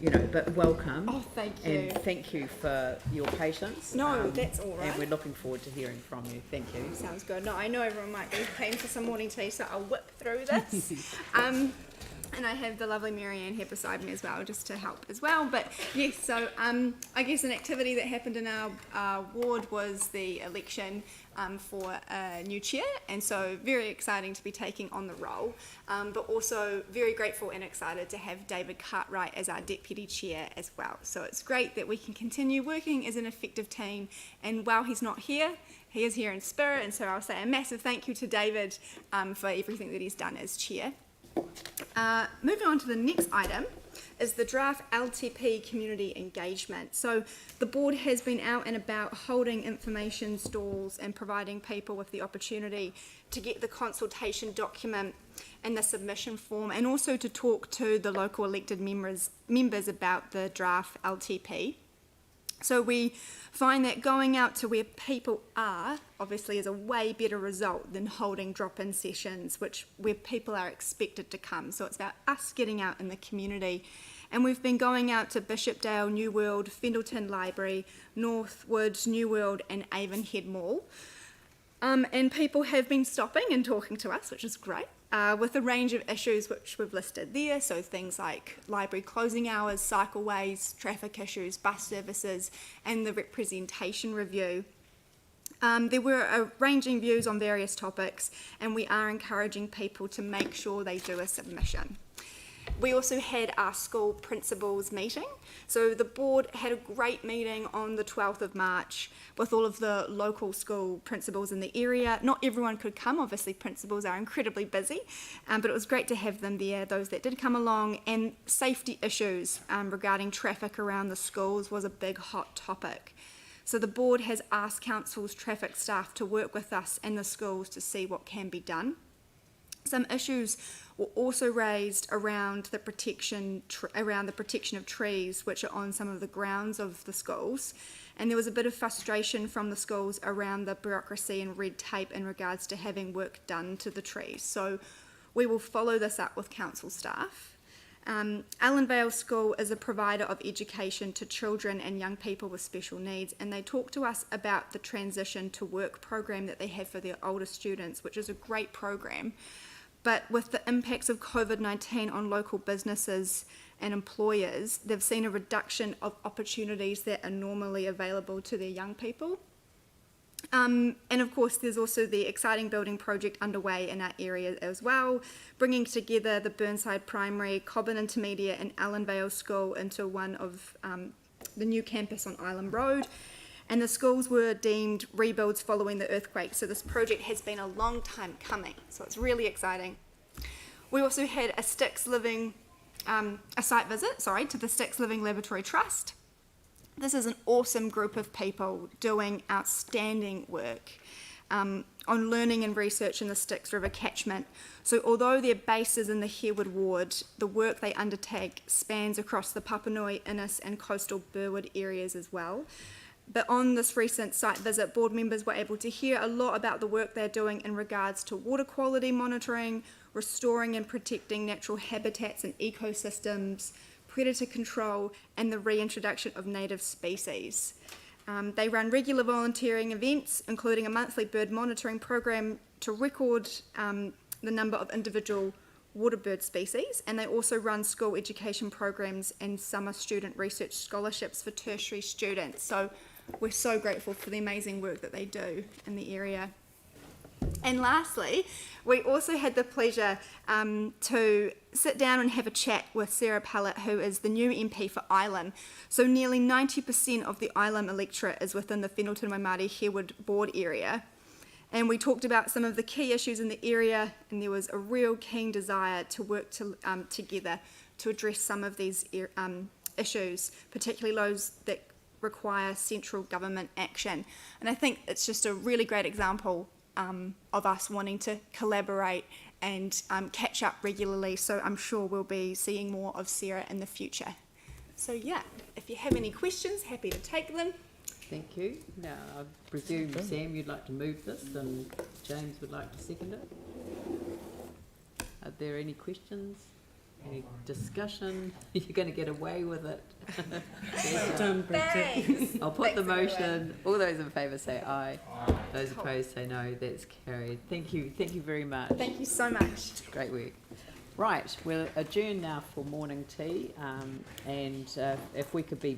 but welcome. Oh, thank you. And thank you for your patience. No, that's all right. And we're looking forward to hearing from you. Thank you. Sounds good. No, I know everyone might be keen for some morning tea, so I'll whip through this. And I have the lovely Marianne here beside me as well, just to help as well. But yes, so I guess an activity that happened in our ward was the election for a new chair, and so very exciting to be taking on the role, but also very grateful and excited to have David Cartwright as our deputy chair as well. So it's great that we can continue working as an effective team, and while he's not here, he is here in spirit, and so I'll say a massive thank you to David for everything that he's done as chair. Moving on to the next item is the draft LTP community engagement. So the board has been out and about holding information stalls and providing people with the opportunity to get the consultation document and the submission form, and also to talk to the local elected members about the draft LTP. So we find that going out to where people are obviously is a way better result than holding drop-in sessions, where people are expected to come. So it's about us getting out in the community. And we've been going out to Bishopdale, New World, Fendalton Library, Northwood, New World and Avonhead Mall. And people have been stopping and talking to us, which is great. With a range of issues which we've listed there, so things like library closing hours, cycleways, traffic issues, bus services, and the representation review. There were ranging views on various topics, and we are encouraging people to make sure they do a submission. We also had our school principals meeting. So the board had a great meeting on the 12th of March with all of the local school principals in the area. Not everyone could come, obviously principals are incredibly busy, but it was great to have them there, those that did come along. And safety issues regarding traffic around the schools was a big hot topic. So the board has asked council's traffic staff to work with us and the schools to see what can be done. Some issues were also raised around the protection of trees which are on some of the grounds of the schools, and there was a bit of frustration from the schools around the bureaucracy and red tape in regards to having work done to the trees. So we will follow this up with council staff. Allan Vale School is a provider of education to children and young people with special needs, and they talk to us about the transition to work program that they have for their older students, which is a great program. But with the impacts of COVID-19 on local businesses and employers, they've seen a reduction of opportunities that are normally available to their young people. And of course, there's also the exciting building project underway in our area as well, bringing together the Burnside Primary, Cobham Intermediate and Allan Vale School into one of the new campus on Island Road. And the schools were deemed rebuilds following the earthquake, so this project has been a long time coming, so it's really exciting. We also had a Styx Living, a site visit, to the Styx Living Laboratory Trust. This is an awesome group of people doing outstanding work on learning and research in the Styx River catchment. So although their base is in the Harewood ward, the work they undertake spans across the Papanui, Innis and coastal Burwood areas as well. But on this recent site visit, board members were able to hear a lot about the work they're doing in regards to water quality monitoring, restoring and protecting natural habitats and ecosystems, predator control, and the reintroduction of native species. They run regular volunteering events, including a monthly bird monitoring program to record the number of individual water bird species, and they also run school education programs and summer student research scholarships for tertiary students. So we're so grateful for the amazing work that they do in the area. And lastly, we also had the pleasure to sit down and have a chat with Sarah Pallett, who is the new MP for Ilam. So nearly 90% of the Ilam electorate is within the Fendalton-Waimairi-Harewood board area. And we talked about some of the key issues in the area, and there was a real keen desire to work together to address some of these issues, particularly those that require central government action. And I think it's just a really great example of us wanting to collaborate and catch up regularly, so I'm sure we'll be seeing more of Sarah in the future. So yeah, if you have any questions, happy to take them. Thank you. Now, I presume, Sam, you'd like to move this and James would like to second it. Are there any questions? Any discussion? You're going to get away with it. Thanks. I'll put the Thanks, everyone. motion. All those in favour say aye. Those opposed say no. That's carried. Thank you very much. Thank you so much. Great work. Right, we'll adjourn now for morning tea, and if we could be